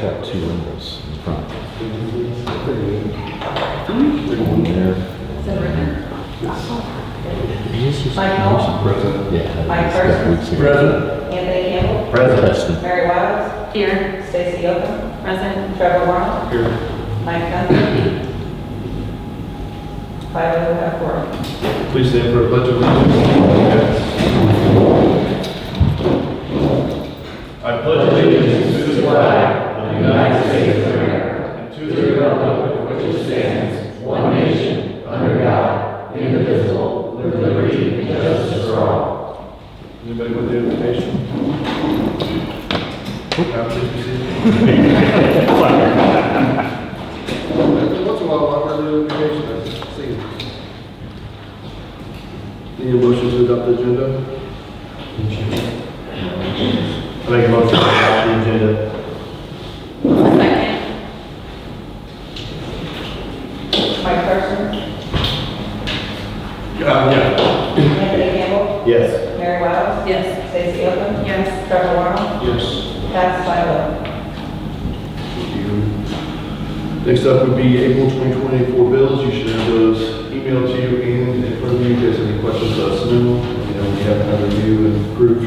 got two windows in front. One there. Is that right? Mike Gunther. Present. Yeah. Mike Weeks ago. Present. Anthony Campbell. Present. Mary Wiles. Here. Stacy Oakham. Present. Trevor Warren. Here. Mike Gunther. 5 we have quorum. Please stand for a pledge of allegiance. I pledge allegiance to the flag of the United States of America and to the republic for which it stands, one nation, under God, indivisible, with liberty and justice for all. Anybody with the invitation? Please be seated. Every once in a while, I'm really invitation. I see it. Need a motion to adopt the agenda? I make a motion to adopt the agenda. Second. Mike Carson. Yeah. Anthony Campbell. Yes. Mary Wiles. Yes. Stacy Oakham. Yes. Trevor Warren. Yes. Passed 5-0. Next up would be April 2024 bills. You should have those emailed to you and in front of you. If there's any questions, let us know. We have another review and approve.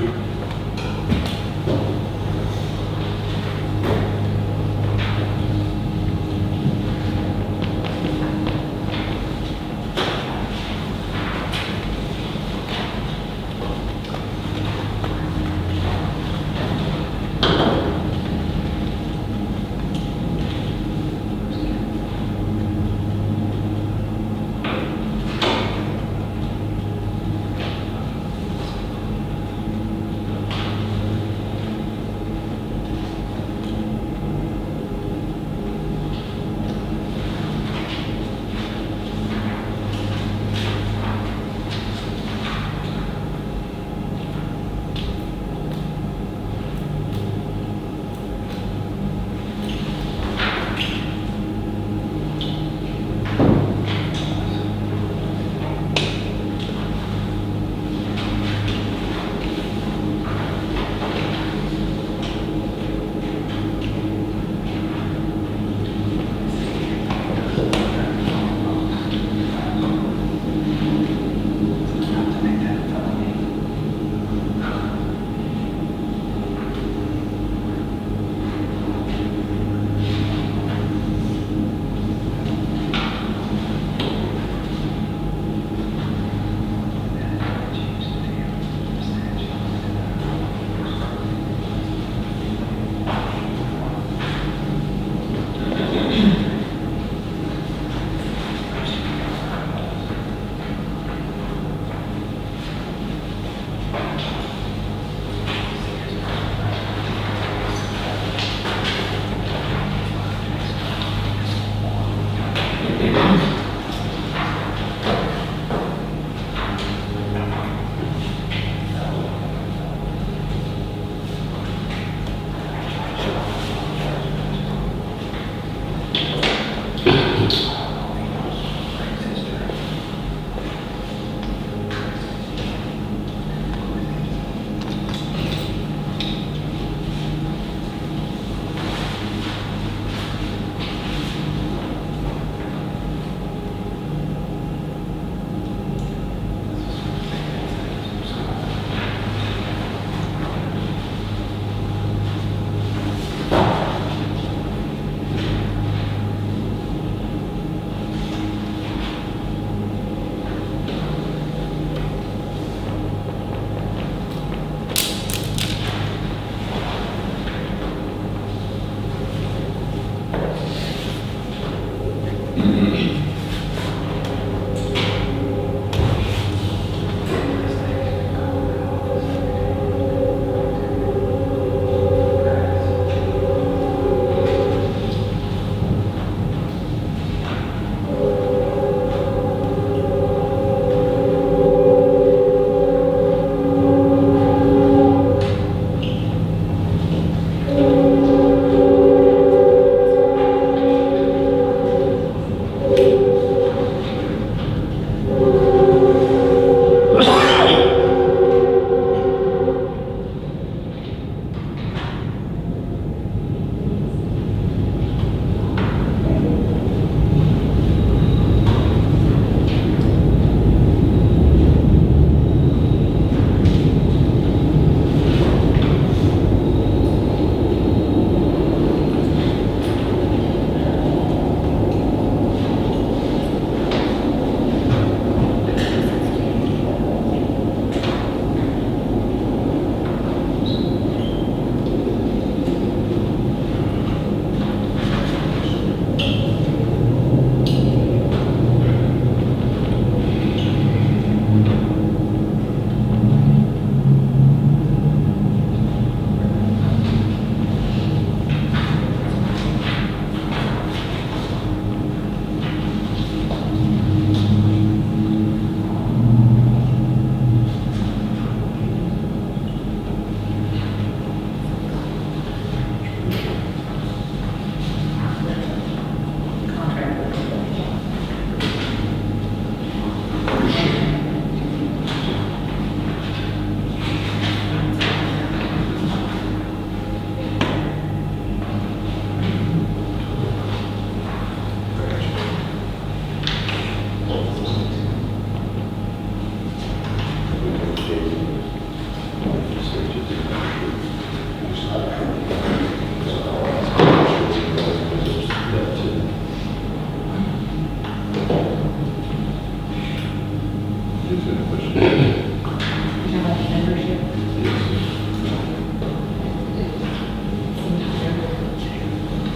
How much membership?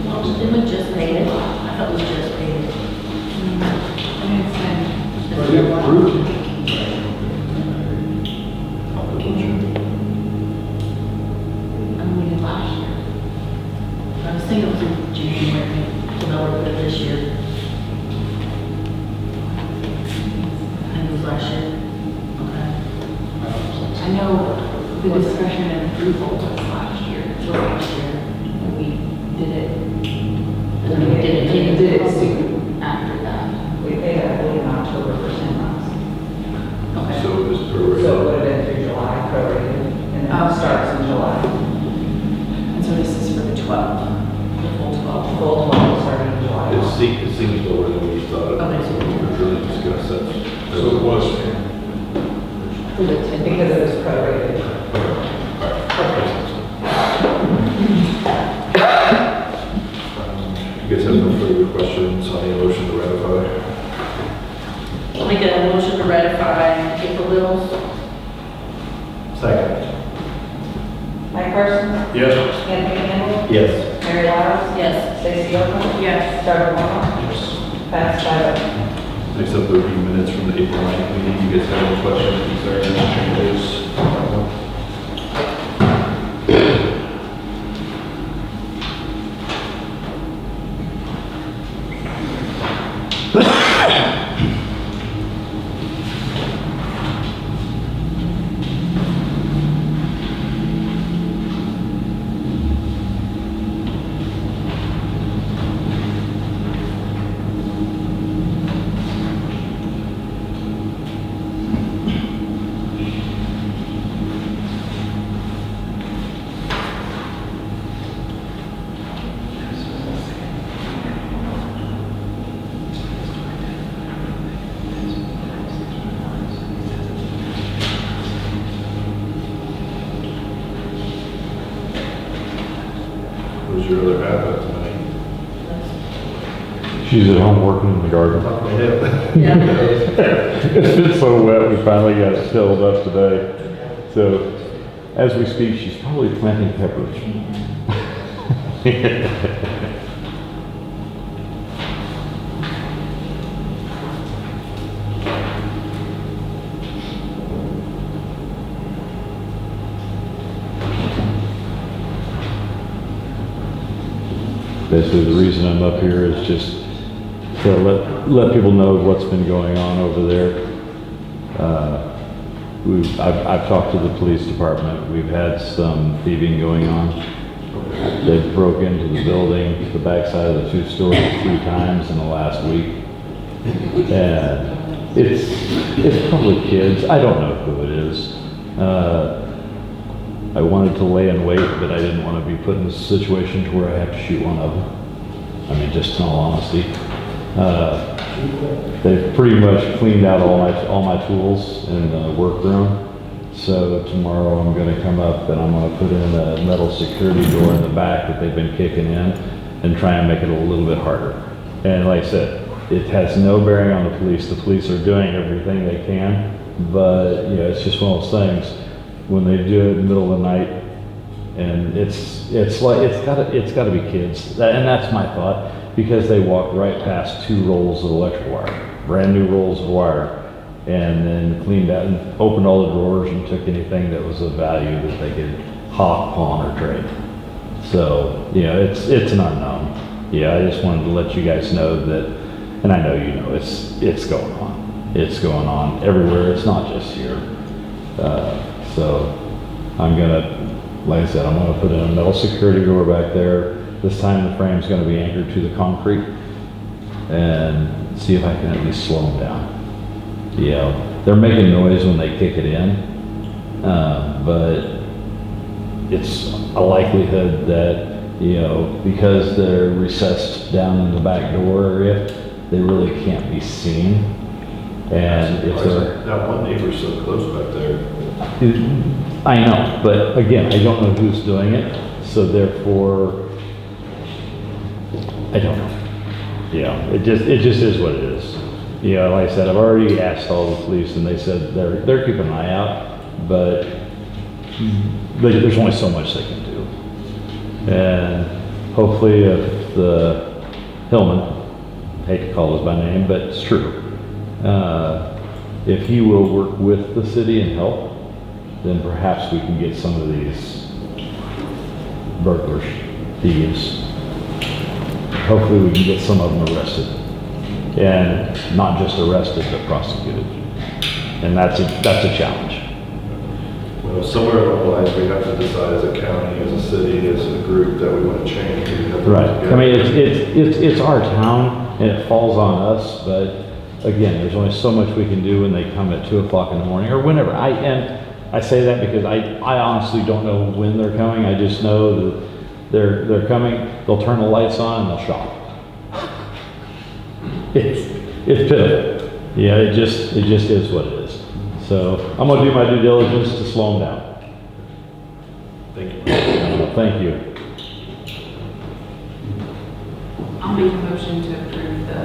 Well, didn't we just pay it? I thought we just paid it. We did last year. I was thinking it was in January, so now we're good this year. I think it was last year. Okay. I know the discussion and approval was last year. And we did it. And then we did it soon after that. We paid it, I believe, in October for 10 months. Okay. So it was So it prorated. would have been through July, prorated, and then it starts in July. And so this is for the 12th. The full 12. Full 12 starting in July. It seems lower than we thought. Okay, so We really discussed that. So it was. for the 10. Because it was prorated. You guys have no further questions on the motion to ratify? I'll make a motion to ratify April bills. Second. Mike Parsons? Yes. Anthony Campbell? Yes. Mary Lyles? Yes. Stacy Oakland? Yes. Doug Morrow? Passed 5-0. Next up, there'll be minutes from the April 9th meeting. You guys have any questions, concerns, changes? What was your other half of tonight? She's at home working in the garden. Yeah. It's been so wet, we finally got it filled up today. So, as we speak, she's probably planting peppers. Basically, the reason I'm up here is just to let people know what's been going on over there. I've talked to the police department. We've had some thieving going on. They've broke into the building, the backside of the 2-story 3 times in the last week. And it's probably kids. I don't know who it is. I wanted to lay in wait, but I didn't want to be put in a situation to where I have to shoot one of them. I mean, just in all honesty. They've pretty much cleaned out all my tools in the workroom. So tomorrow I'm going to come up and I'm going to put in a metal security door in the back that they've been kicking in and try and make it a little bit harder. And like I said, it has no bearing on the police. The police are doing everything they can, but you know, it's just one of those things. When they do it in the middle of the night, and it's got to be kids, and that's my thought, because they walked right past 2 rolls of electrical wire, brand new rolls of wire, and then cleaned out and opened all the drawers and took anything that was of value that they could hawk, pawn, or trade. So you know, it's an unknown. Yeah, I just wanted to let you guys know that, and I know you know it's going on. It's going on everywhere. It's not just here. So I'm gonna, like I said, I'm gonna put in a metal security door back there. This time the frame's gonna be anchored to the concrete and see if I can at least slow them down. Yeah, they're making noise when they kick it in, but it's a likelihood that, you know, because they're recessed down in the back door area, they really can't be seen. And if they're, That one neighbor's so close back there. I know, but again, I don't know who's doing it, so therefore, I don't know. It just is what it is. Like I said, I've already asked all the police and they said they're keeping an eye out, but there's only so much they can do. And hopefully if the Hillman, hate to call us by name, but it's true, if he will work with the city and help, then perhaps we can get some of these burglars, thieves. Hopefully we can get some of them arrested. And not just arrested, but prosecuted. And that's a challenge. Well, somewhere along the lines, we have to decide as a county, as a city, as a group that we want to change. We have to Right. work I mean, together. it's our town and it falls on us, but again, there's only so much we can do when they come at 2 o'clock in the morning or whenever. And I say that because I honestly don't know when they're coming. I just know that they're coming, they'll turn the lights on and they'll shop. It's pitiful. Yeah, it just is what it is. So I'm gonna do my due diligence to slow them down. Thank you. Thank you. I'll make a motion to approve the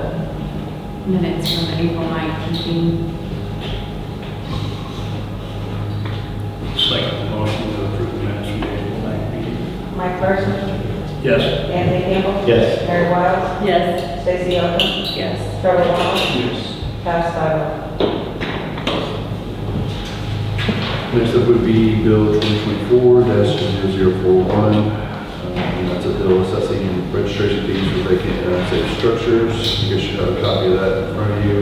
minutes from the April 9th meeting. Second motion to approve the minutes from the April 9th meeting. Mike Gunther, Yes. Anthony Campbell, Yes. Mary Wiles, Yes. Stacy Oaken, Yes. Trevor Wallace, Yes. Travis Tyler. Next up would be Bill 2024-0041. That's a bill assessing registration fees for vacant and unsafe structures. You guys should have a copy of that in front of you.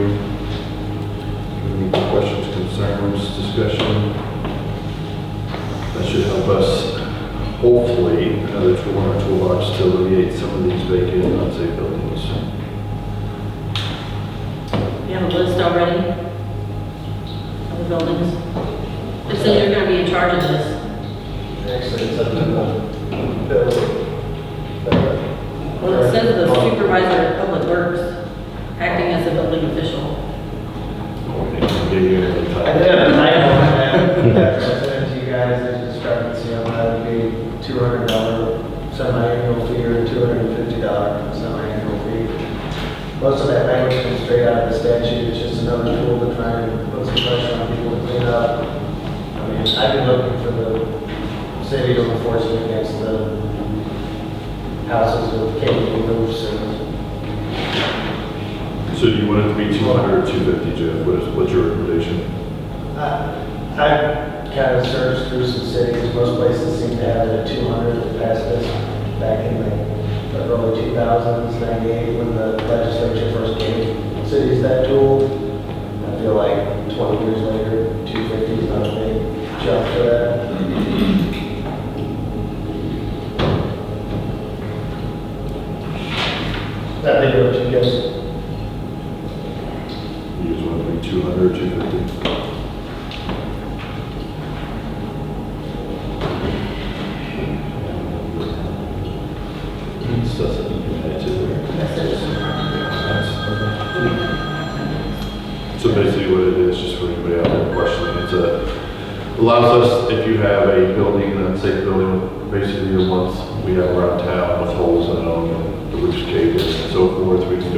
Any questions, concerns, discussion? That should help us, hopefully, another tool in our toolbox to alleviate some of these vacant and unsafe buildings. You have a list already of the buildings? It says you're gonna be in charge of this. Actually, it's up to the bill. Well, it says the supervisor of public works acting as a building official. Give you a I title. did have a title on that. I sent it to you guys, there's a discrepancy on that, would be $200 semi-annual fee or $250 semi-annual fee. Most of that language comes straight out of the statute, it's just another tool to try and put some pressure on people to clean up. I mean, I've been looking for the city to enforce it against the houses with caving roofs and So do you want it to be 200 or 250, Jeff? What's your recommendation? I kind of searched through some cities, most places seem to have it at 200 that passed this back in the early 2000s, 98, when the legislature first gave cities that tool. I feel like 20 years later, 250 is not a big jump for that. That big of a guess. You just want it to be 200 or 250? Stuff that you can add to there. So basically what it is, just for anybody out there questioning, allows us, if you have a building, an unsafe building, basically the ones we have around town with holes in them, and the roof's caved in and so forth, we can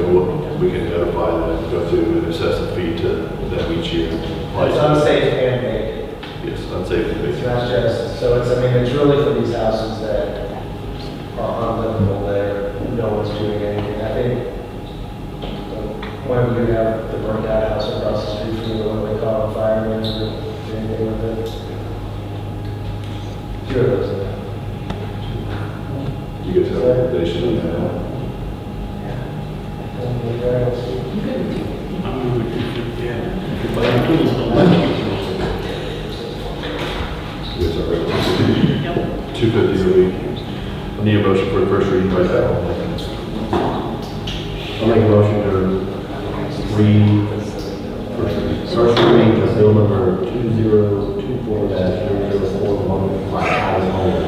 notify them, go through and assess a fee to them each year. It's unsafe and vacant. Yes, unsafe and It's vacant. not just, so it's, I mean, it's really for these houses that are unlivable there, no one's doing anything. I think when you have the burnt out house across the street from you, when they call a fireman or anything with it. Few of those. You guys have a recommendation on that? You guys are ready? 250 a week. I need a motion for the first reading by title only. I'll make a motion to read, first reading of bill number 2024-0041 by title only.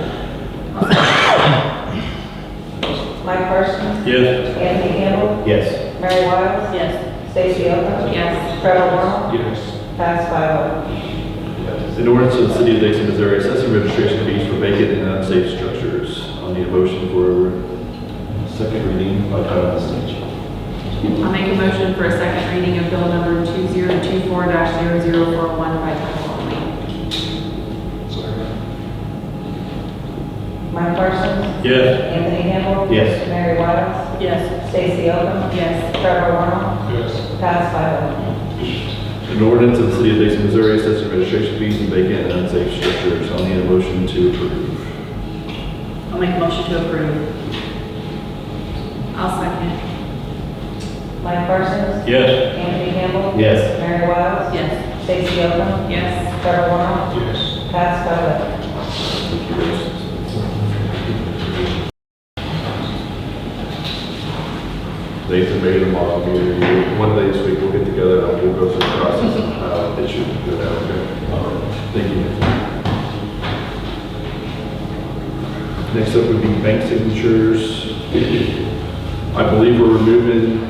Mike Gunther, Yes. Anthony Campbell, Yes. Mary Wiles, Yes. Stacy Oakland. Yes. Trevor Warren. Yes. Passed 5-0. An ordinance of the City of Dixon, Missouri, assessing registration fees for vacant and unsafe structures. I'll need a motion for second reading by title only. I'll make a motion for a second reading of bill number 2024-0041 by title only. Mike Parsons. Yes. Anthony Campbell. Yes. Mary Wiles. Yes. Stacy Oakland. Yes. Trevor Warren. Yes. Passed 5-0. An ordinance of the City of Dixon, Missouri, assessing registration fees and vacant and unsafe structures. I'll need a motion to approve. I'll make a motion to approve. I'll second. Mike Parsons. Yes. Anthony Campbell. Yes. Mary Wiles. Yes. Stacy Oakland. Yes. Trevor Warren. Yes. Passed 5-0. Thank you, Grace. Nathan, May, tomorrow, one day this week, we'll get together and we'll go through the process of how it should go down, okay? Thank you. Next up would be bank signatures. I believe we're removing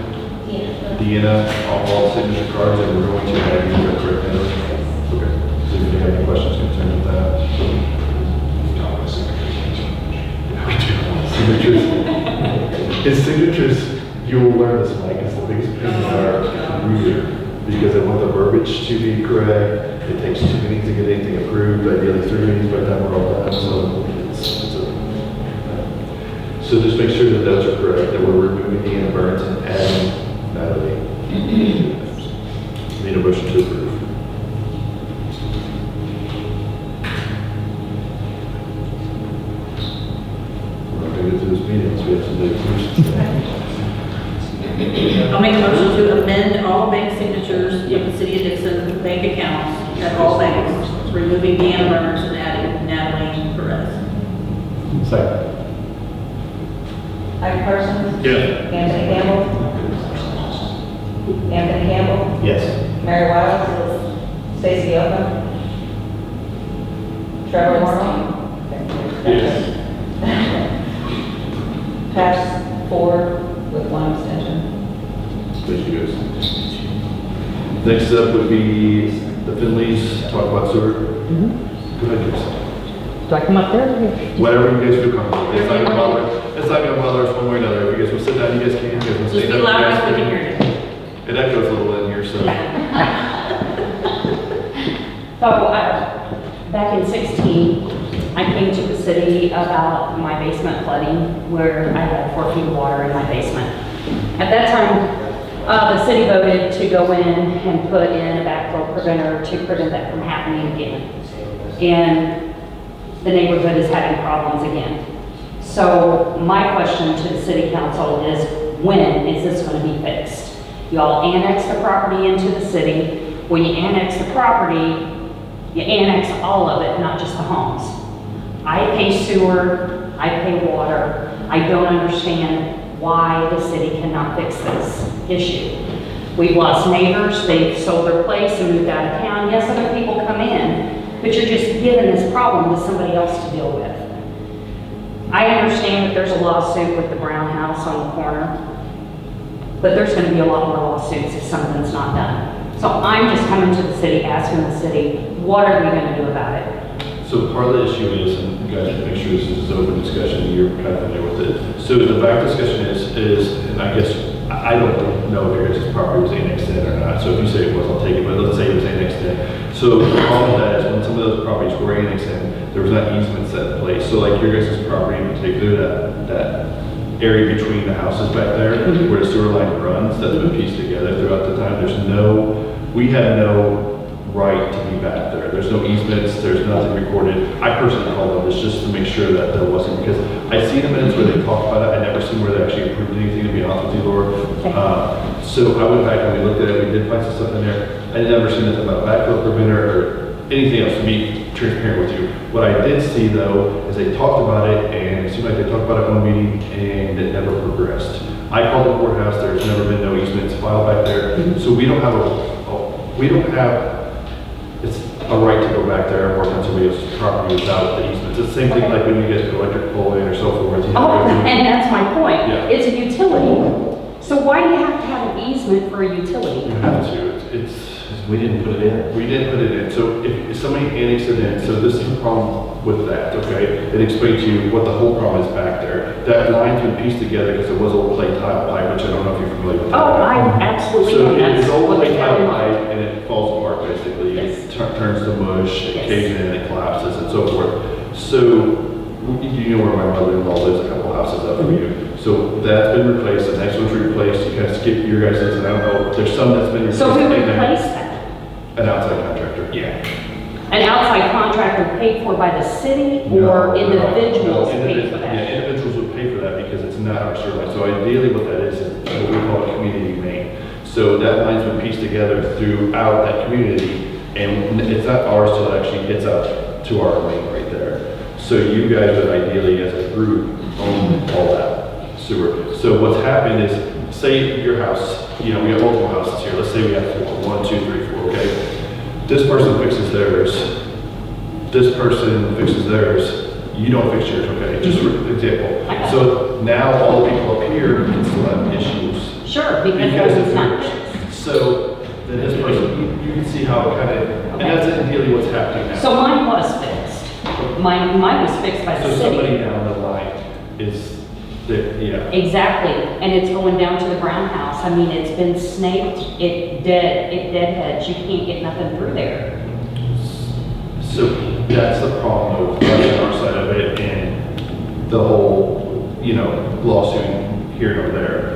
Deanna off all signature cards and we're going to have you go correct now. Okay. Does anybody have any questions concerning with that? Signatures. His signatures, you will learn this, Mike, is the biggest pain in our reader, because they want the verbiage to be correct. It takes 2 meetings to get anything approved, ideally 3 meetings by the time we're all done, so so just make sure that those are correct, that we're removing Deanna Burns and adding Natalie. Need a motion to approve. We're not going to get through this meeting, so we have to do it first. I'll make a motion to amend all bank signatures in the City of Dixon bank accounts at all banks, removing Deanna Burns and adding Natalie Perez. Second. Mike Parsons. Yes. Anthony Campbell. Anthony Campbell. Yes. Mary Wiles. Stacy Oakland. Trevor Warren. Yes. Passed 4 with 1 abstention. Thank you, guys. Next up would be the Finleys, talk about sewer. Go ahead, Jason. Do I come up there? Whatever you guys feel comfortable. It's not gonna bother us one way or another. If you guys will sit down, you guys can. You guys will Just stand be up, loud you enough guys we can hear you. It echoes a little in here, so. So, back in 16, I came to the city about my basement flooding, where I had 4 feet of water in my basement. At that time, the city voted to go in and put in a backflow preventer to prevent that from happening again. And the neighborhood is having problems again. So my question to the city council is, when is this going to be fixed? Y'all annex the property into the city. When you annex the property, you annex all of it, not just the homes. I pay sewer, I pay water. I don't understand why the city cannot fix this issue. We've lost neighbors, they've sold their place and moved out of town. Yes, other people come in, but you're just giving this problem to somebody else to deal with. I understand that there's a lawsuit with the Brown House on the corner, but there's going to be a lot more lawsuits if something's not done. So I'm just coming to the city, asking the city, what are we going to do about it? So part of the issue is, and you guys make sure this is an open discussion, you're kind of familiar with it. So the back discussion is, and I guess, I don't know if your guys' property was annexed in or not. So if you say it was, I'll take it, but let's say it was annexed in. So the problem with that is when some of those properties were annexed in, there was not easements set in place. So like your guys' property in particular, that area between the houses back there, where the sewer line runs, that's been pieced together throughout the time. We have no right to be back there. There's no easements, there's nothing recorded. I personally called on this just to make sure that there wasn't, because I see the minutes where they talk about it. I never seen where they actually approved anything, to be honest with you, Laura. So I went back and we looked at it, we did find some stuff in there. I never seen nothing about backflow preventer or anything else, to be transparent with you. What I did see though, is they talked about it, and it seemed like they talked about it in one meeting, and it never progressed. I called the courthouse, there's never been no easements filed back there. So we don't have it's a right to go back there and work on somebody else's property without the easements. It's the same thing like when you get electric pole in or so forth. You have Oh, to go through- and that's my point. Yeah. It's a utility. So why do you have to have an easement for a utility? You have to, We didn't put it in. we didn't put it in, so if somebody annexed it in, so this is the problem with that, okay? It explains to you what the whole problem is back there. That line's been pieced together because it was old clay tile pipe, which I don't know if you're familiar with. Oh, I absolutely So know. it's That's old what clay they tile tell me. pipe and it falls apart basically. Yes. It turns to mush, Yes. occasionally it collapses and so forth. So, you know where my mother-in-law lives, a couple houses up from you. So that's been replaced, the next one's replaced, you kind of skip your guys' and I don't know, there's some that's been replaced. So who and then replaced that? An outside contractor. Yeah. An outside contractor paid for by the city or individuals paid for Yeah, that? individuals would pay for that because it's not our sewer line. So ideally what that is what we call a community main. So that line's been pieced together throughout that community and it's not ours till it actually gets up to our main right there. So you guys would ideally as a group own all that sewer. So what's happened is, say your house, you know, we have multiple houses here. Let's say we have 4, 1, 2, 3, 4, okay? This person fixes theirs, this person fixes theirs, you don't fix yours, okay? Just for example. So now all the people up here can still have issues. Sure, because Because that's it's not yours. fixed. So then this person, you can see how it kind of, and that's ideally what's happening now. So mine was fixed. Mine was fixed by So the somebody city. down the line is, yeah. Exactly, and it's going down to the brown house. I mean, it's been snaked, it deadheads. You can't get nothing through there. So that's the problem with us on our side of it and the whole, you know, lawsuit here and there.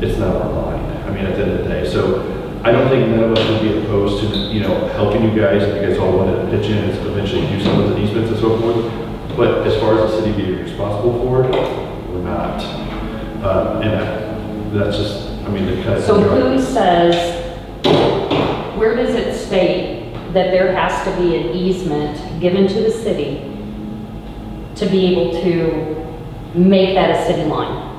It's not our line. I mean, at the end of the day. So I don't think none of us would be opposed to, you know, helping you guys if you guys all wanted to pitch in and eventually do some of the easements and so forth. But as far as the city being responsible for it, we're not. And that's just, I mean, the kind of. So who says, where does it state that there has to be an easement given to the city to be able to make that a city line?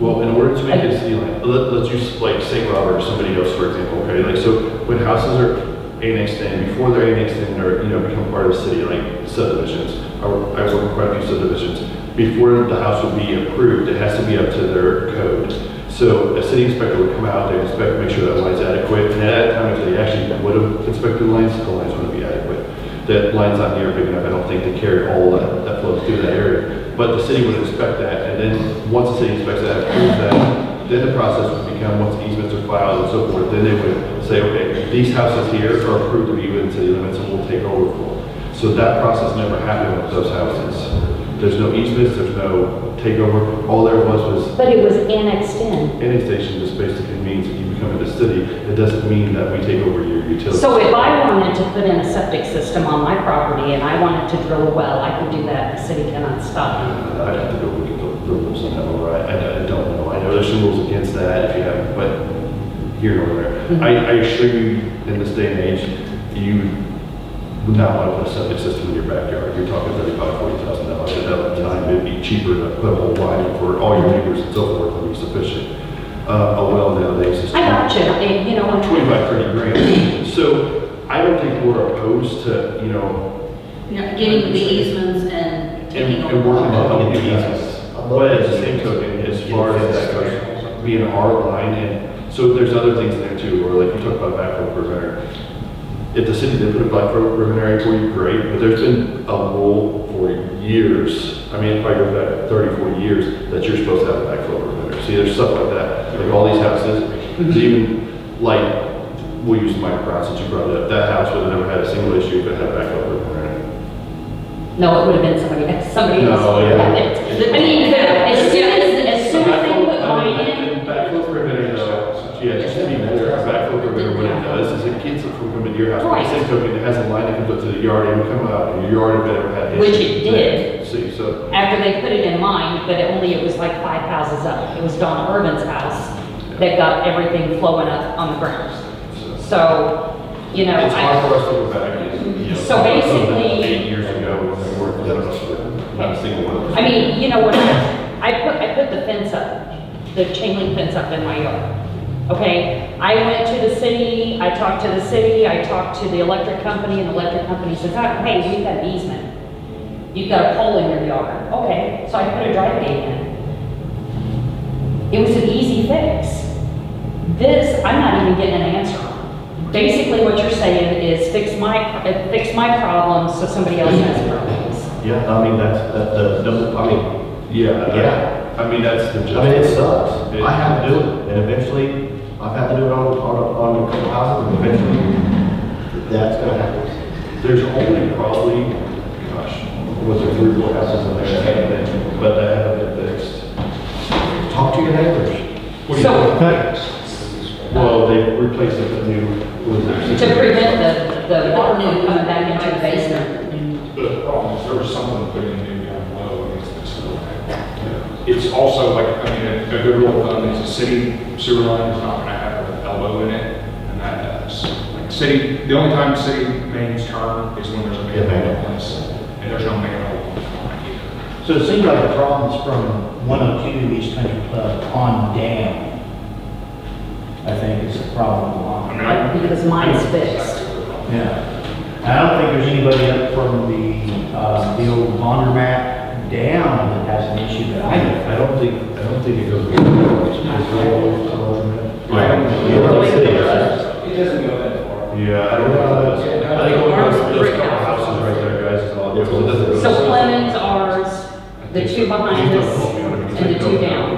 Well, in order to make it a city line, let's use like St. Robert or somebody else, for example, okay? Like, so when houses are annexed in, before they're annexed in or, you know, become part of the city, like subdivisions, I work in quite a few subdivisions, before the house would be approved, it has to be up to their code. So a city inspector would come out, they'd inspect, make sure that line's adequate, and at that time, if they actually would have inspected the lines wouldn't be adequate. That line's not near big enough, I don't think, to carry all that flows through that area. But the city would inspect that, and then once the city inspects that, approves that, then the process would become, once easements are filed and so forth, then they would say, okay, these houses here are approved to be within city limits and we'll take over for them. So that process never happened with those houses. There's no easements, there's no takeover, all there was But it was annexed in. annexation just basically means that you become a city. It doesn't mean that we take over your utilities. So if I wanted to put in a septic system on my property and I wanted to drill a well, I could do that. The city cannot stop me. I'd have to go look at the rules on that one, right? I don't know. I know there's some rules against that if you have, but here nor there. I assure you, in this day and age, you would not want to put a septic system in your backyard. You're talking $35,000, $40,000. At that time, it'd be cheaper to put a whole line in for all your neighbors and so forth would be sufficient. A well nowadays is I got you. And, you know, 25, 30 grand. So I don't think we're opposed to, you know, Getting the easements and taking and working over. on the easements. But at the same token, as far as that goes, being our line, and so there's other things in there too, or like you talked about backflow preventer. If the city did put a backflow preventer in for you, great, but there's been a rule for years, I mean, it probably goes back 30, 40 years, that you're supposed to have a backflow preventer. See, there's stuff like that, like all these houses, even like, we'll use my house that you brought up, that house would have never had a single issue if it had a backflow preventer in it. no, it would have been somebody else. Somebody else. No, yeah. I mean, as soon as they put mine in, Backflow preventer, though, yeah, just to be clear, a backflow preventer, what it does is it keeps it from coming to your house. By the same token, it has a line that comes up to the yard, and it will come out, and your yard, if it ever had issues. Which it did. See, so, after they put it in mine, but it was like 5 houses up. It was Donna Urban's house that got everything flowing up on the ground. So, you know, it's hard for us to go back and, you know. So basically- 8 years ago, when we worked with us, not a single one of us. I mean, you know what, I put the fence up, the chain link fence up in my yard. Okay, I went to the city, I talked to the city, I talked to the electric company, and the electric company says, "Oh, hey, we've got an easement. You've got a pole in your yard." Okay, so I put a drive gate in. It was an easy fix. This, I'm not even getting an answer on. Basically, what you're saying is fix my problems so somebody else has problems. Yeah, I mean, yeah. I mean, that's the gist. I mean, it sucks. I have to do it, and eventually, I've had to do it on a couple houses, and eventually, that's gonna happen. There's only probably, gosh, was there 3 or 4 houses in there that haven't been, but that haven't been fixed. Talk to your neighbors. What do you think? Well, they replaced it with new, To prevent the water from coming back into the basement. The problem is there was someone putting in down low against this. It's also like, I mean, a good rule of thumb is a city sewer line is not gonna have an elbow in it, and that does. Like city, the only time city mains turn is when there's a manhole in place, and there's no manhole on the line either. So it seems like the problem's from 102 East Country Club on down. I think is the problem. I mean, Because mine's fixed. Yeah. I don't think there's anybody up from the old laundromat down that has an issue that I know. I don't think it goes. It doesn't go that far. Yeah, I don't know. I think only those couple houses right there, guys, is all. It doesn't go. So Clemens, ours, the 2 behind us, and the 2 down.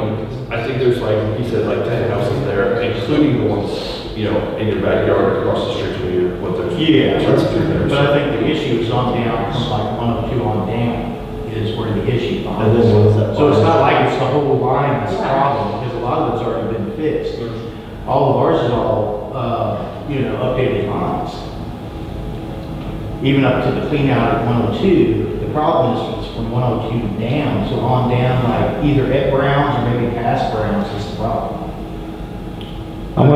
I think there's like, he said, like 10 houses there, including the ones, you know, in your backyard across the street from you, what there's. Yeah, there. but I think the issue is on down, from like 102 on down is where the issue lies. And then what is that? So it's not like it's the whole line that's the problem, because a lot of it's already been fixed. All of ours is all, updated lines. Even up to the clean out at 102, the problem is it's from 102 down, so on down, like either at Brown's or maybe past Brown's is the problem. I'm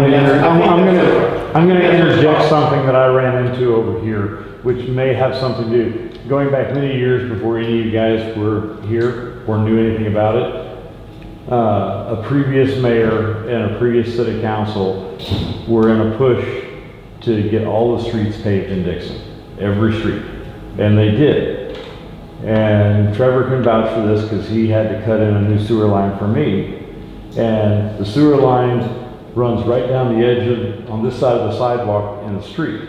gonna interject something that I ran into over here, which may have something to do. Going back many years before any of you guys were here or knew anything about it, a previous mayor and a previous city council were in a push to get all the streets paved in Dixon, every street, and they did. And Trevor can vouch for this because he had to cut in a new sewer line for me, and the sewer line runs right down the edge on this side of the sidewalk in the street.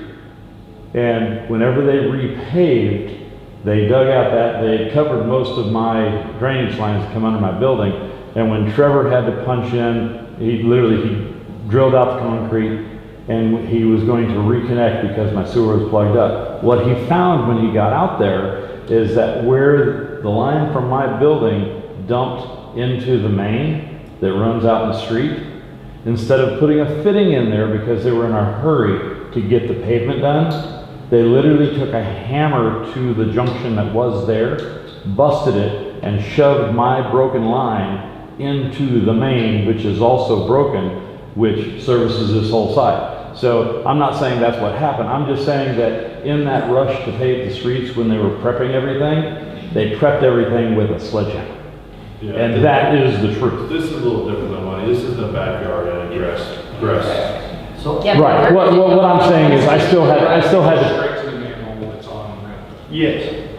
And whenever they repaved, they dug out they had covered most of my drainage lines that come under my building. And when Trevor had to punch in, he drilled out the concrete and he was going to reconnect because my sewer was plugged up. What he found when he got out there is that where the line from my building dumped into the main that runs out in the street, instead of putting a fitting in there because they were in a hurry to get the pavement done, they literally took a hammer to the junction that was there, busted it, and shoved my broken line into the main, which is also broken, which services this whole site. So I'm not saying that's what happened. I'm just saying that in that rush to pave the streets when they were prepping everything, they prepped everything with a sledgehammer. Yeah, And that is the truth. This is a little different than mine. This is the backyard and grass. So, Yeah, Right, what I'm saying is I still had to, Straight to the manhole that's on that. Yes.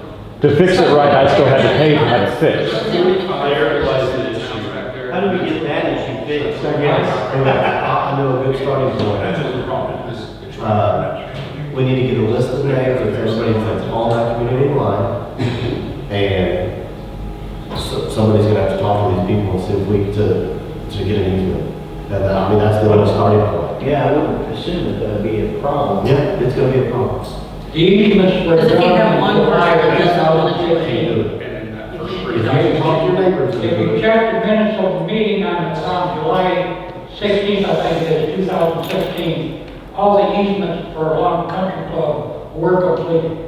to fix it right, I still had to pay to have it fixed. There lies the issue. How do we get that issue fixed? I guess. I know a good starting point. That's the problem. It's We need to get a list of names of everybody that's on that community line, and somebody's gonna have to talk to these people and see if we to get an easement. I mean, that's the only starting point. Yeah, I wouldn't assume that that'd be a problem. Yeah, it's gonna be a problem. The easements were Because if you have one July person that doesn't want to do 2016. it. and then that first If pretty you can talk to your neighbors. If you check the minutes of the meeting on July 16th, I think it is, 2016, all the easements for along Country Club were completed.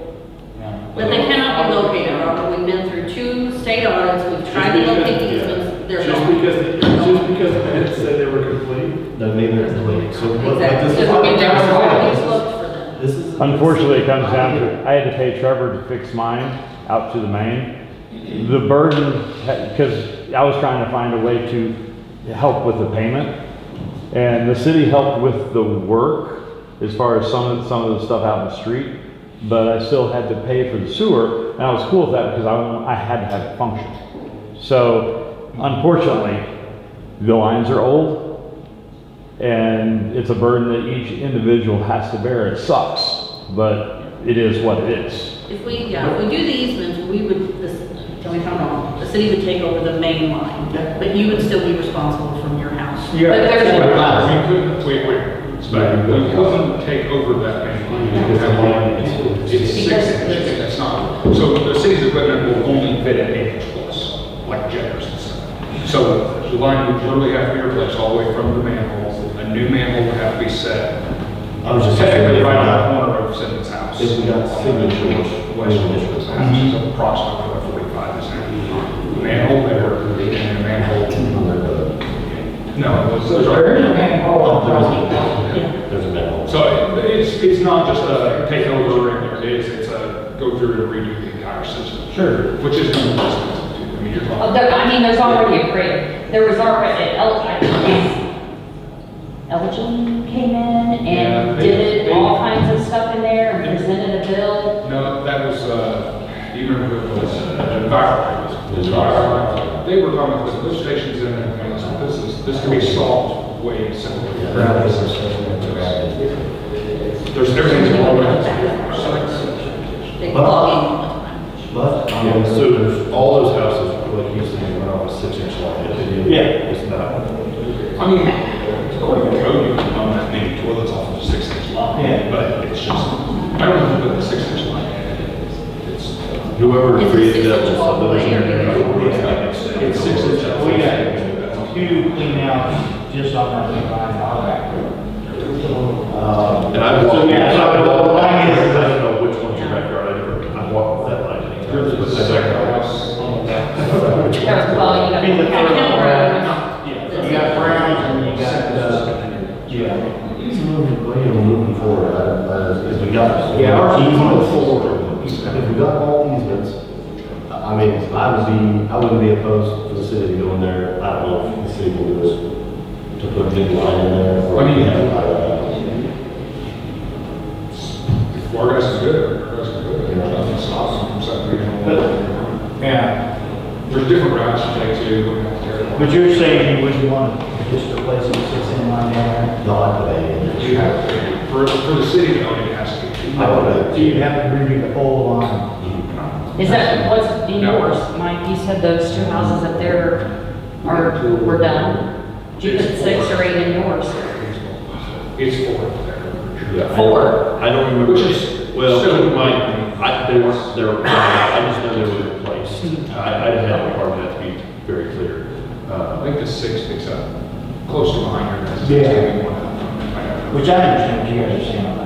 But they cannot be located, Robert. We've been through 2 state audits, we've tried to locate the easements, they're Just gone. because the minutes said they were complete. Doesn't mean they're complete. So what Exactly. this is. So we never always looked for them. This is. Unfortunately, it comes down to, I had to pay Trevor to fix mine out to the main. The burden, because I was trying to find a way to help with the payment. And the city helped with the work as far as some of the stuff out in the street. But I still had to pay for the sewer, and I was cool with that because I had to have it function. So unfortunately, the lines are old, and it's a burden that each individual has to bear. It sucks, but it is what it is. If we do the easements, we would, tell me if I'm wrong, the city would take over the main line, but you would still be responsible from your house. Yeah. But there's We couldn't, wait, we couldn't take over that main line. It's 6 inches, that's not, so the city's equipment will only fit at 8 inch plus, like Jeffers and stuff. So the line would literally have to be replaced all the way from the manhole. A new manhole would have to be set. I was just Technically, saying, right on the corner of Simmons' house. if we got signatures, West of Simmons' house is approximately 45 is manhole there, and a manhole. No, it was. There is a manhole. there's a manhole. So it's not just a take over and there it is, it's a go through and redo the entire system. Sure. Which is going to be expensive too. I mean, you're Oh, talking. I mean, there's already a grade. There was already, Elgin came in Yeah, and they- did all kinds of stuff in there and presented a bill. No, that was, even if it was environment. They were talking about the lift stations in and everything else. This can be solved way simpler. There's everything's all around. They plug in all the time. But, so there's all those houses, like you said, went off a 6 inch line. Yeah. It's not. I mean, according to code, you can run that many toilets off of a 6 inch line. Yeah. But it's just, I don't know if you put the 6 inch line in. It's, Whoever Is it created 6 that inches was all the way, or- it's 6 inches. We got 2 clean outs just on that main line, our back road. And I walked, So, yeah, so the line is- I don't know which one's your backyard, I walked that line many times, but I don't know. There's, well, you I got mean, the County Road. You got Browns and you got, yeah. Moving forward, if we got. Yeah, our easement forward, if we got all easements, I mean, I wouldn't be opposed for the city to go in there, I don't know if the city will do it, to put a big line in there. Or, I mean, I don't know. If our guys is good, our guys is good. There's nothing stops them from setting. Yeah, There's different routes to take to, looking at the territory. but you're saying you wouldn't want to just replace the 6 in line there? No, I put A in there. You have to, for the city to own it, it has to be. I would have. So you'd have to redo the whole line. Is that what's in yours, Mike? You said those 2 houses up there were done. Did you put 6 or 8 in yours? It's 4 there. Yeah, 4. I don't remember. Which is Well, still- they were, I just know they were replaced. I didn't have a department that to be very clear. I think the 6 picks up close to behind here. That's Yeah. taking one out. Which I understand what you guys are saying on that.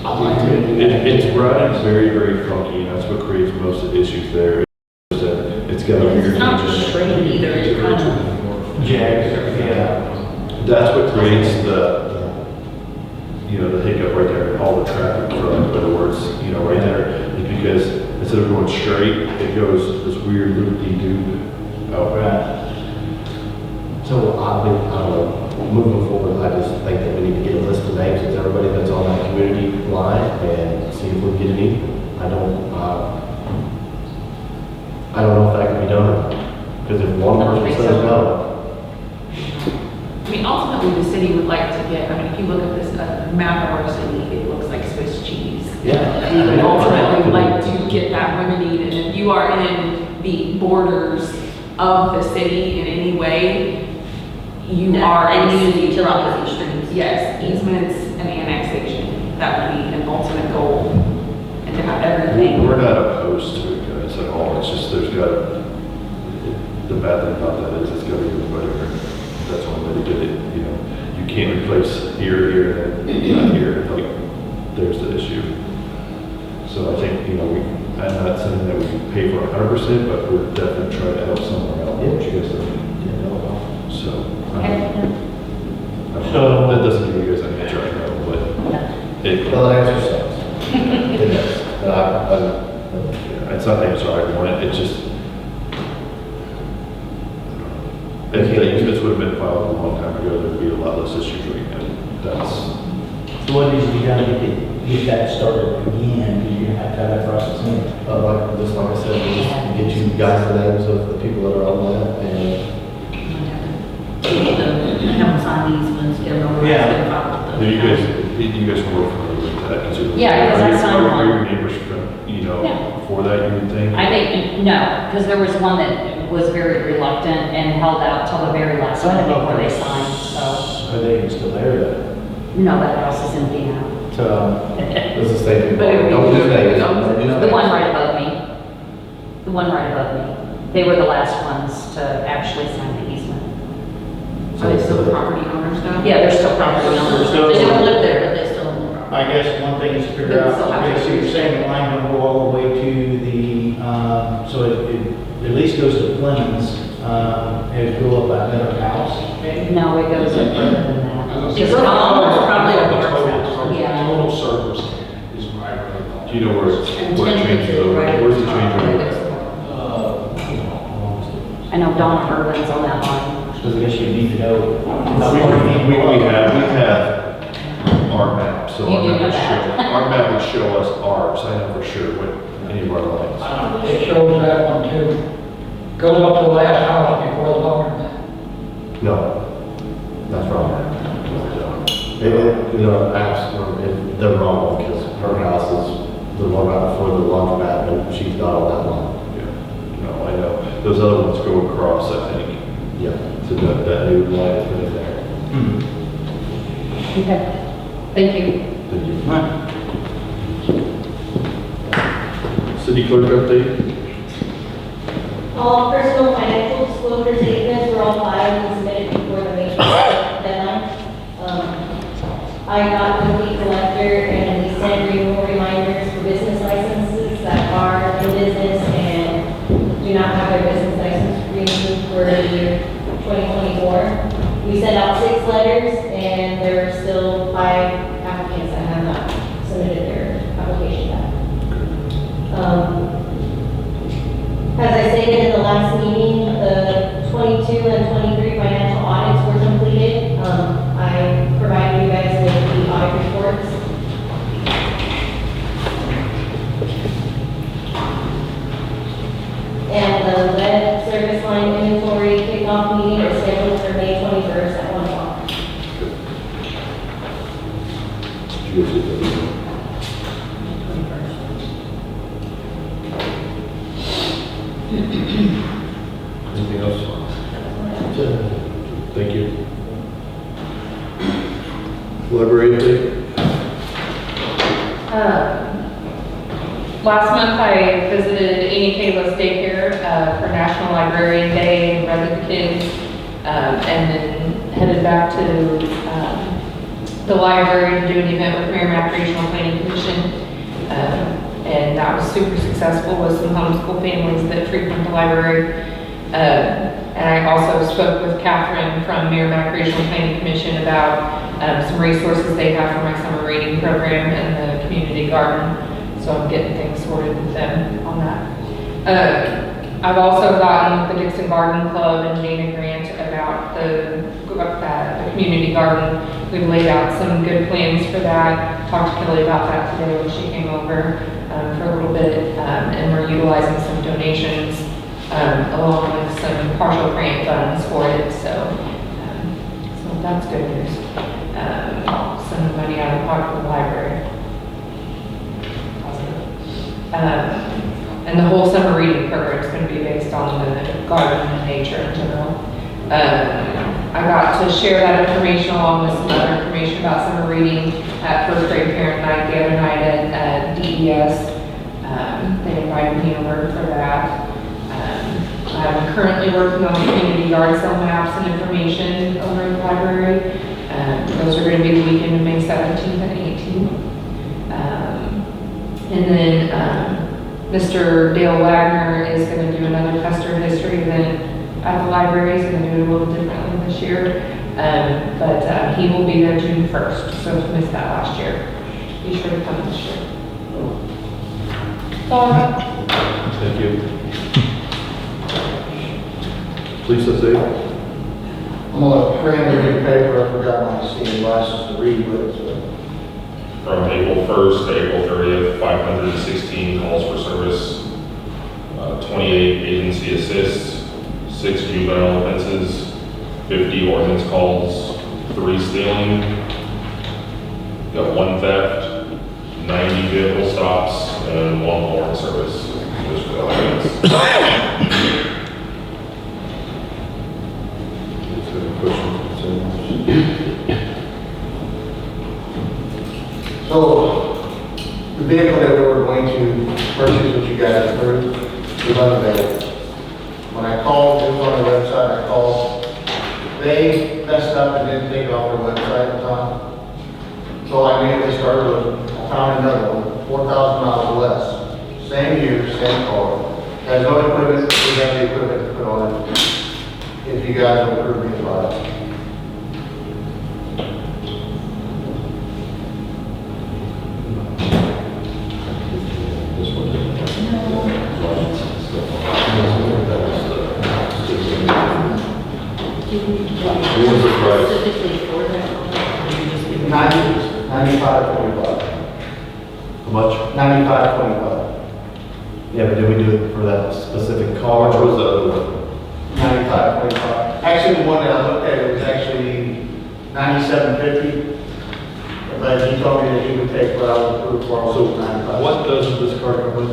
It's right, it's very, very funky, and that's what creates most of the issues there. Is that it's got a weird. It's not just straight either, it's kind of, Jagged, yeah. That's what creates the hiccup right there, all the traffic, for lack of better words, right there. Is because instead of going straight, it goes this weird loop-de-doop out back. So I don't know, moving forward, I just think that we need to get a list of names of everybody that's on that community line and see if we can get an easement. I don't know if that can be done or not. Because if one person says no, I mean, ultimately, the city would like to get, I mean, if you look at this map of our city, it looks like Swiss cheese. yeah. We would ultimately like to get that remedied, and if you are in the borders of the city in any way, you are. and use in utility streams. Yes, easements and annexation, that would be an ultimate goal, and to have everything. We're not opposed to it, guys, at all. It's just there's got, the bad thing about that is it's got to be whatever. That's one way to get it, you can't replace here, and not here, like, there's the issue. So I think, I'm not saying that we can pay for 100%, but we're definitely trying to help somewhere else. What you guys think? So, that doesn't give you guys an answer, I know, but it. Well, it answers sense. It does. It's not the answer I want, it's just, if the easements would have been filed a long time ago, there'd be a lot less issues right now. So what needs to be done to get that started again? Because you're gonna have to have that process in. Like I said, we just get you guys the names of the people that are on that, and get them, have them sign these ones, get them over, Yeah. get them filed Do with you them. guys work with that? Yeah, because I signed Are your one. neighbors, you know, Yeah. for that, you would think? I think, no, because there was one that was very reluctant and held out till the very last minute before they signed, so. Are they still there then? No, that house is empty now. So, This is the But it would be Don't do good. that. The one right above me. The one right above me. They were the last ones to actually sign the easement. Are they still the property owners now? Yeah, they're still property owners. So- They don't live there, but they still own the property. I guess one thing is to figure out, okay, so you're saying the line don't go all the way to the, so it at least goes to Fleming's, and it go up that other house. No, it goes up further than that. It's almost probably a The work total, Yeah. total service is right around. Do you know where it changes over? Where's the change over? I know Donna Irvin's on that line. Because I guess you need to know. We have our map, so You our do map know would that. show, our map would show us ours, I know for sure what any of our lines. It shows that one too. Goes up to the last house before the laundromat. No, that's wrong. You know, they're wrong because her house is the one right before the laundromat and she's not on that line. Yeah, no, I know. Those other ones go across, I think, Yeah. to that new line is right there. Okay. Thank you. Thank you. City clerk update? All personal financial disclosure statements were all filed and submitted before the May 12th deadline. I got the week collector and we send renewal reminders for business licenses that are in business and do not have their business license renewed for the year 2024. We sent out 6 letters and there are still 5 applicants that have not submitted their application back. As I stated in the last meeting, the 22 and 23 financial audits were completed. I provided you guys with the audit reports. And the lead service line inventory kickoff meeting is scheduled for May 21st at 1 o'clock. Did you guys get that? Anything else? Thank you. Library update? Last month, I visited Amy Kayla's daycare for National Librarian Day and read with the kids, and then headed back to the library to do an event with Merrimack Regional Planning Commission. And that was super successful with some homeschool families that frequent the library. And I also spoke with Catherine from Merrimack Regional Planning Commission about some resources they have for my summer reading program and the community garden. So I'm getting things sorted with them on that. I've also gotten with the Dixon Garden Club and Dana Grant about the community garden. We've laid out some good plans for that. Talked to Kelly about that today when she came over for a little bit, and we're utilizing some donations along with some partial grant funds for it. So that's good news. Some money out of the pocket of the library. And the whole summer reading program is going to be based on the garden and nature in general. I got to share that information along with some other information about summer reading at first grade parent night the other night at DES. They invited me over for that. I'm currently working on the community yard sale maps and information over in the library. Those are going to be the weekend of May 17th and 18th. And then Mr. Dale Wagner is going to do another Custer history event at the library. He's going to do it a little differently this year. But he will be there June 1st, so if you missed that last year, be sure to come this year. Thank you. Please, let's see. I'm gonna print a new paper, I forgot my seeing glasses to read with, so. From April 1st to April 30th, 516 calls for service, 28 agency assists, 6 juvenile offenses, 50 ordinance calls, 3 stealing, got 1 theft, 90 vehicle stops, and 1 warrant service. Just for the evidence. So, the vehicle that we were going to purchase, which you guys approved, was unavailable. When I called, it was on the website, I called, they messed up and didn't take it off their website at the time. So I immediately started looking, I found another one, 4,000 miles or less. Same year, same car. Has no equipment, we have the equipment to put on it. If you guys will approve me to buy it. Specifically for that. 95.25. How much? 95.25. Yeah, but did we do it for that specific car? Or was the other one? 95.25. Actually, the one that I looked at, it was actually 97.50. But he told me that he would take what I was approved for, which was 95. What does this car come with?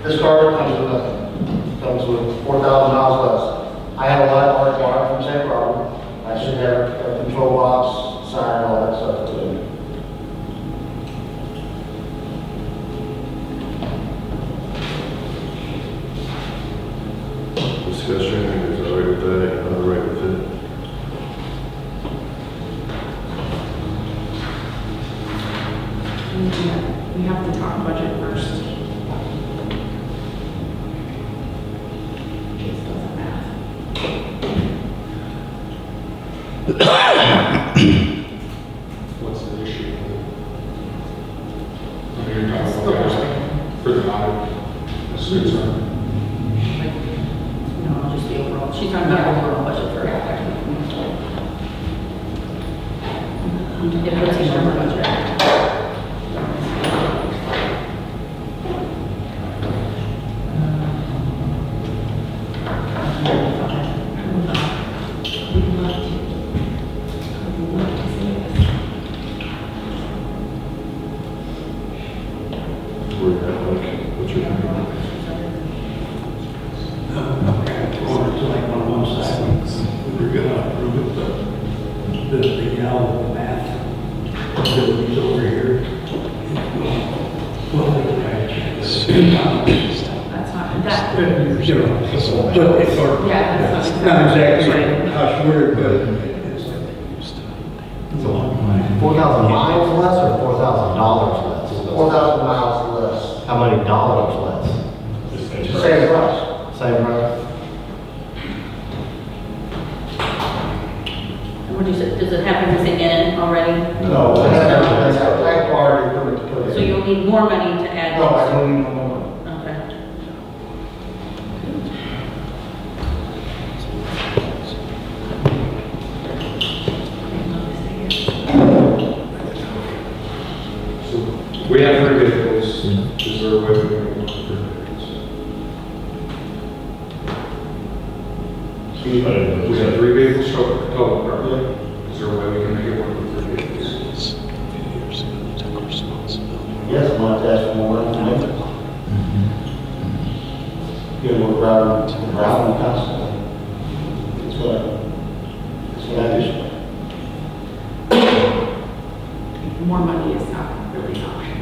This car comes with nothing. Comes with 4,000 miles less. I have a lot of hard wire from the same problem. I should have a control box, sign, all that stuff too. Discussion, is that right with that, other right with it? We have to talk budget first. This doesn't matter. What's the issue? I mean, you're talking about for the audit, that's concern. No, just the overall, she's talking about overall budget for it. It puts in our budget. What's your opinion? Or it's like on one side, we're gonna approve it, but the gal with the math abilities over here. Well, they try to check this. That's not, that, yeah, that's not. Not exactly how she worded, but So, 4,000 miles less or $4,000 less? 4,000 miles less. How many dollars less? Same price. Same price? What do you say, does it have everything in it already? No, that's I already put it to put it. So you'll need more money to add. No, I don't need no more. Okay. We have 3 vehicles, is there a way we can work with 3 vehicles? We have 3 vehicles total, correct? Is there a way we can make it work with 3 vehicles? Yes, I'm going to ask for more information. Get more around constantly. It's what I do. More money is not really an option.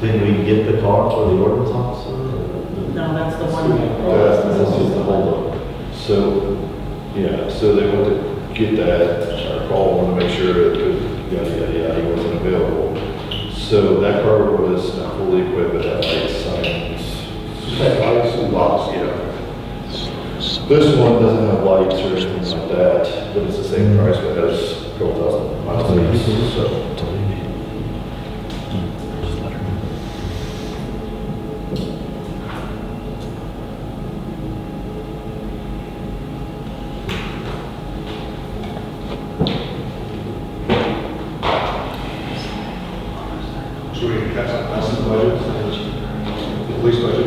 Did we get the car for the ordinance officer? No, that's the one. This is the holdup. So, yeah, so they want to get that, our call, want to make sure that, yada, yada, yada, he wasn't available. So that car was not fully equipped, but had lights, signs. Had lights and locks, Yeah. This one doesn't have lights or anything like that, but it's the same price, but has 12,000 miles on it, so. So we can that's the budget, the police budget.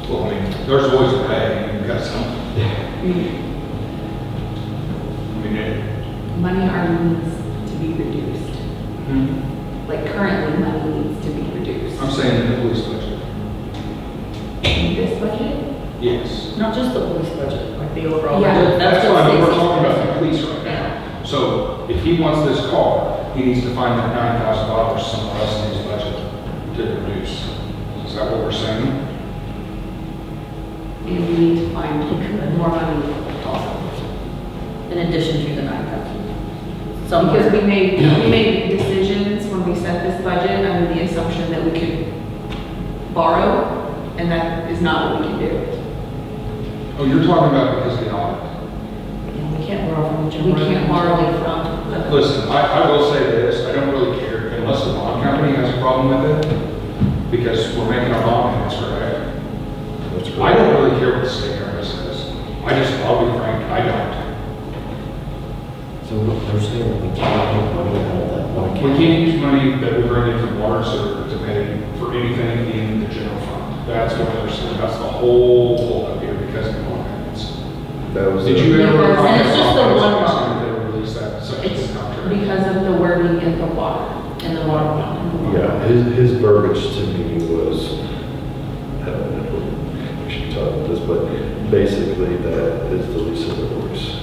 Well, I mean, there's always a way, you've got some I mean, Money already needs to be reduced. Like currently, money needs to be reduced. I'm saying in the police budget. In this budget? Yes. Not just the police budget, like the overall Yeah, budget. That's what why we're Stacy's talking about saying. the police right now. So if he wants this car, he needs to find that $9,000 somewhere else in his budget to reduce. Is that what we're saying? And we need to find more money also. In addition to the 9,000. Because we made decisions when we set this budget under the assumption that we could borrow, and that is not what we can do. Oh, you're talking about because of the audit. We can't borrow from the We can't borrow from. Listen, I will say this, I don't really care unless the bond company has a problem with it, because we're making our bond payments, correct? That's I correct. don't really care what the state attorney says. I'll be frank, I don't. So they're saying that we can't take money out of that one We account. can't use money that we bring in from water and sewer to pay for anything in the general fund. That's what they're saying, that's the whole holdup here because of the bond payments. That was. Did you Yeah, ever? and it's just the one They bond. release that section of It's the contract. because of the wording in the water. In the water bond. Yeah, his verbiage to me was, I don't know, we should talk about this, but basically that is the least of the worries.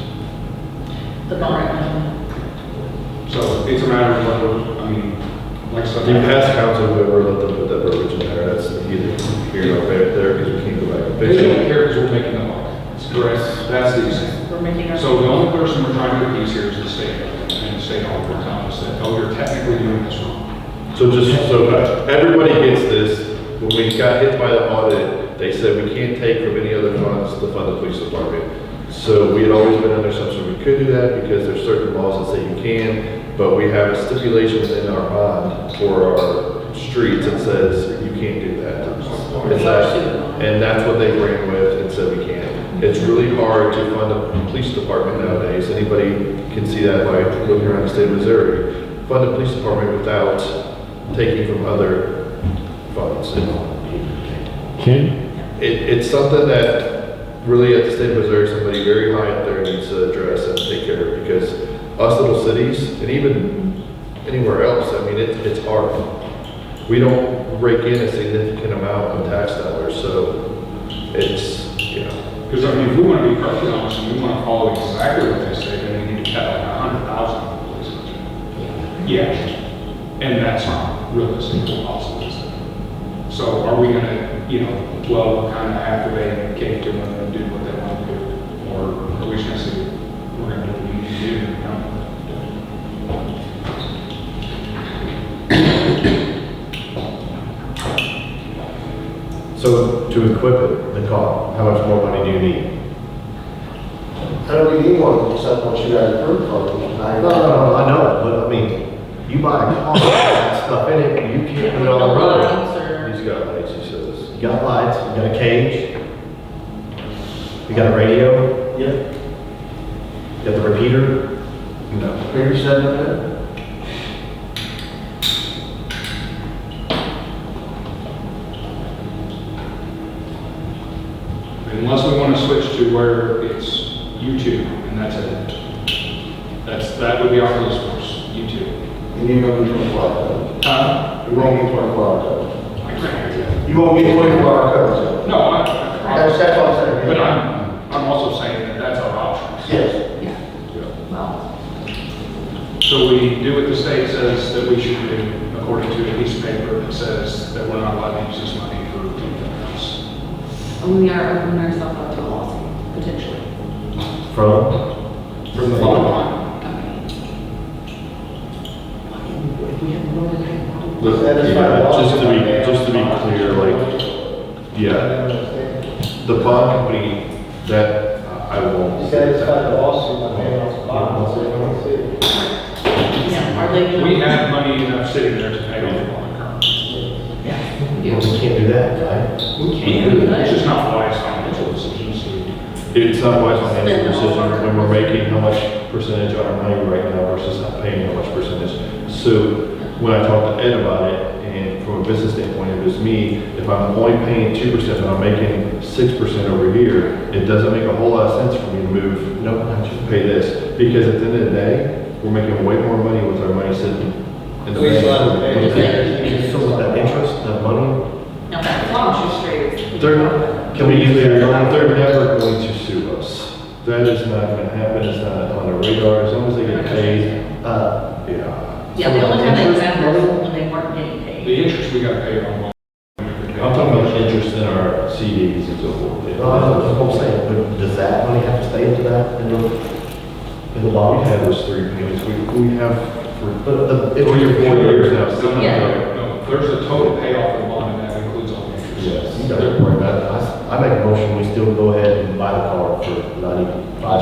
The bond money. So it's a matter of whether, I mean, like stuff. You pass council, whoever, let them put that verbiage in there, that's either here or there, because we can't go back and They fix don't it. care because we're making the money. Correct. That's the example. We're making our. So the only person we're trying to appease here is the state, and the state auditor telling us that, oh, you're technically doing this wrong. So everybody gets this, when we got hit by the audit, they said we can't take from any other funds to fund the police department. So we had always been under assumption we could do that because there's certain laws that say you can, but we have a stipulation within our bond for our streets that says you can't do that. And that's what they ran with and said we can't. It's really hard to fund a police department nowadays. Anybody can see that by looking around the state of Missouri. Fund a police department without taking from other funds. It's something that really at the state of Missouri, somebody very high up there needs to address and take care of, because us little cities, and even anywhere else, I mean, it's hard. We don't rake in a significant amount of tax dollars, so it's, you know. Because I mean, if we want to be perfectly honest, and we want to follow exactly what they say, then we need to cut like 100,000 in the police budget. Yeah, and that's not realistically possible, is it? So are we gonna, well, kind of after they came to them and do what they want to do, or are we just gonna say, we're gonna do what we need to do? So to equip it, the car, how much more money do you need? I don't need one except what you guys approved for. No, I know, but I mean, you buy a car, that stuff in it, you can't put it on the road. Lights or. He's got lights, he says. You got lights, you got a cage, you got a radio, Yep. you got the repeater. No. Maybe 7 minutes. Unless we want to switch to where it's YouTube, and that's it. That would be our police force, YouTube. And you're gonna be 24 hour coverage. You won't get 24 hour coverage. I can't hear you. You won't get 24 hour coverage. No, That's what I'm saying. but I'm also saying that that's our option. Yes. Well, So we do what the state says that we should do, according to a piece of paper that says that we're not allowed to use this money for anything else. we are opening ourselves up to a lawsuit, potentially. From? From the bottom line. That is fine. Just to be clear, like, yeah, the bond company, that I won't. You satisfied the lawsuit by paying off the bond, so you don't see it. Yeah, are they? We have money enough sitting there to pay off the bond currently. We can't do that, right? We can, it's just not wise financial decisions to. It's not wise financial decision when we're making how much percentage on our money right now versus not paying how much percentage. So when I talked to Ed about it, and from a business standpoint, if it's me, if I'm only paying 2% and I'm making 6% over here, it doesn't make a whole lot of sense for me to move, no, I should pay this. Because at the end of the day, we're making way more money with our money sitting in the We still have to bank. pay. So with that interest, that money, No, that's Long interest rates. Can we use they're never going to sue us. That is not gonna happen, it's not on the radar, as long as they get paid, yeah. Yeah, the only time they found this was when they weren't getting paid. The interest we gotta pay on. I'm talking about interest in our CDs and so forth. that's what I'm saying, but does that money have to stay into that, in the We bond? have those 3 payments, we have for But the, 3 or 4 years now. No, Yeah. no, there's a total payoff of the bond, and that includes all the interest. Yes. you don't worry about it. I make a motion, we still go ahead and buy the car for $95.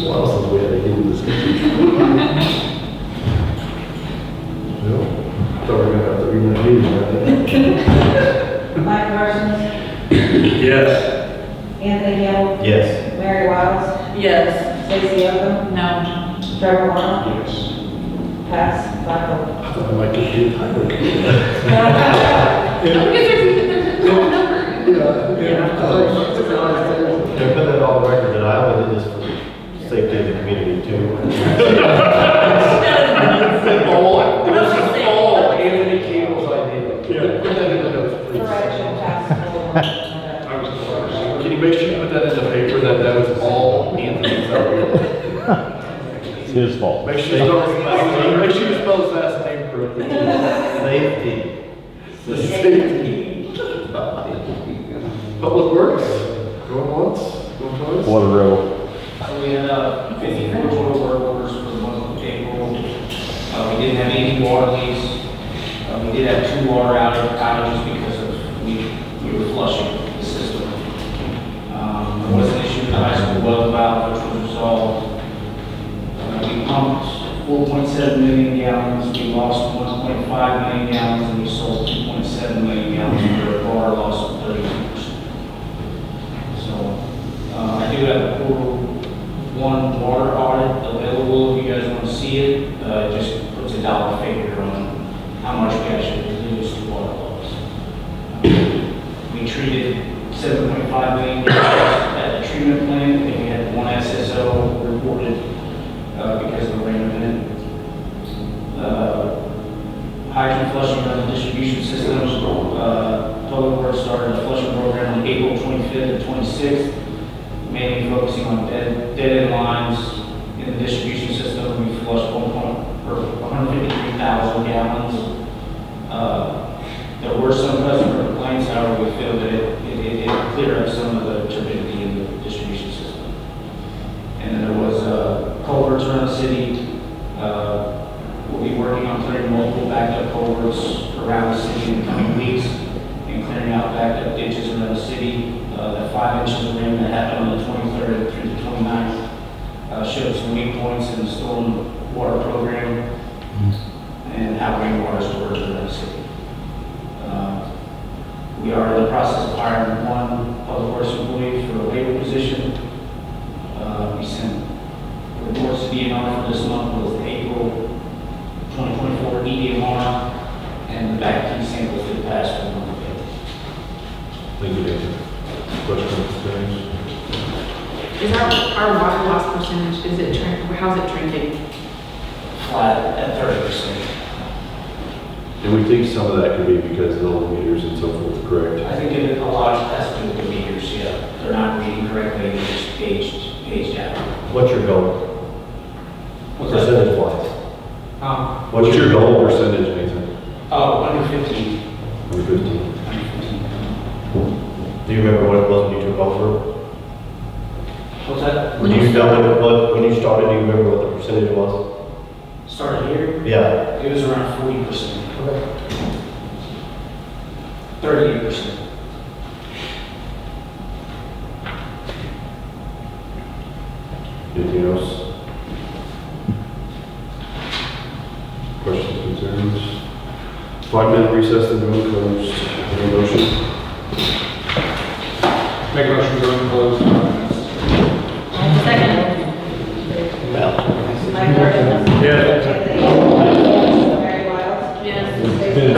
What else is the way they do this? No, thought we were gonna have to read the meeting, right? Mike Parsons, Yes. Anthony Hill, Yes. Mary Wiles, Yes. Stacy Oakham, No. Trevor Warren, Yes. pass 5-0. I thought I might get the entire. Because there's a number. Put that on the record that I only did this for safety of the community too. All Anthony Cable's idea. Put that in the notes, please. Correction, pass 4-1. I was the first. Can you make sure you put that in the paper, that was all Anthony's idea? It's his fault. Make sure you spell his last name correctly. Safety. The safety. Public Works, going once, going twice? What a rebel. So we had 54 total work orders for the month of April. We didn't have any water leaks. We did have 2 water outages because we were flushing the system. There was an issue in the high school well valve, which was resolved. We pumped 4.7 million gallons. We lost 1.5 million gallons, and we sold 2.7 million gallons for a water loss of 32%. So I do have a quarter 1 water audit available if you guys want to see it. It just puts a dollar figure on how much we actually lose to water loss. We treated 7.5 million gallons at the treatment plant, and we had 1 SSO reported because of the rain event. Hydrant flushing on the distribution systems. Public Works started a flushing program on April 25th and 26th. Mainly focusing on dead-end lines in the distribution system. We flushed 153,000 gallons. There were some customer complaints, however, we feel that it cleared up some of the turbidity in the distribution system. And then there was culverts around the city. We'll be working on clearing multiple backed-up culverts around the city in the coming weeks and clearing out backed-up ditches around the city. That 5 inches of rain that happened on the 23rd through the 29th showed some weak points in the storm water program and how rainwater is diverted around the city. We are in the process of hiring 1 public works employee for a labor position. We sent reports to DNR for this month was the April 2024 EDMR and the back key samples that passed for the month of April. Thank you, Nathan. Questions, concerns? Is our water loss percentage, how's it trending? Flat at 30%. And we think some of that could be because of the old meters and so forth, correct? I think a lot of has to do with the meters, yeah. They're not reading correctly, they're just aged out. What's your goal? What's that? Percentage wise? What's your goal percentage, Nathan? Oh, under 15. Under 15. Do you remember what it was when you took over? What's that? When you started, when you started, do you remember what the percentage was? Started here? Yeah. It was around 40%. 38%. Anything else? Questions, concerns? 5-minute recess and room closed. Any motion? Make a motion to go into closed. Second. Mike Gunther. Yeah. Anthony. Mary Wiles. Yes. It's been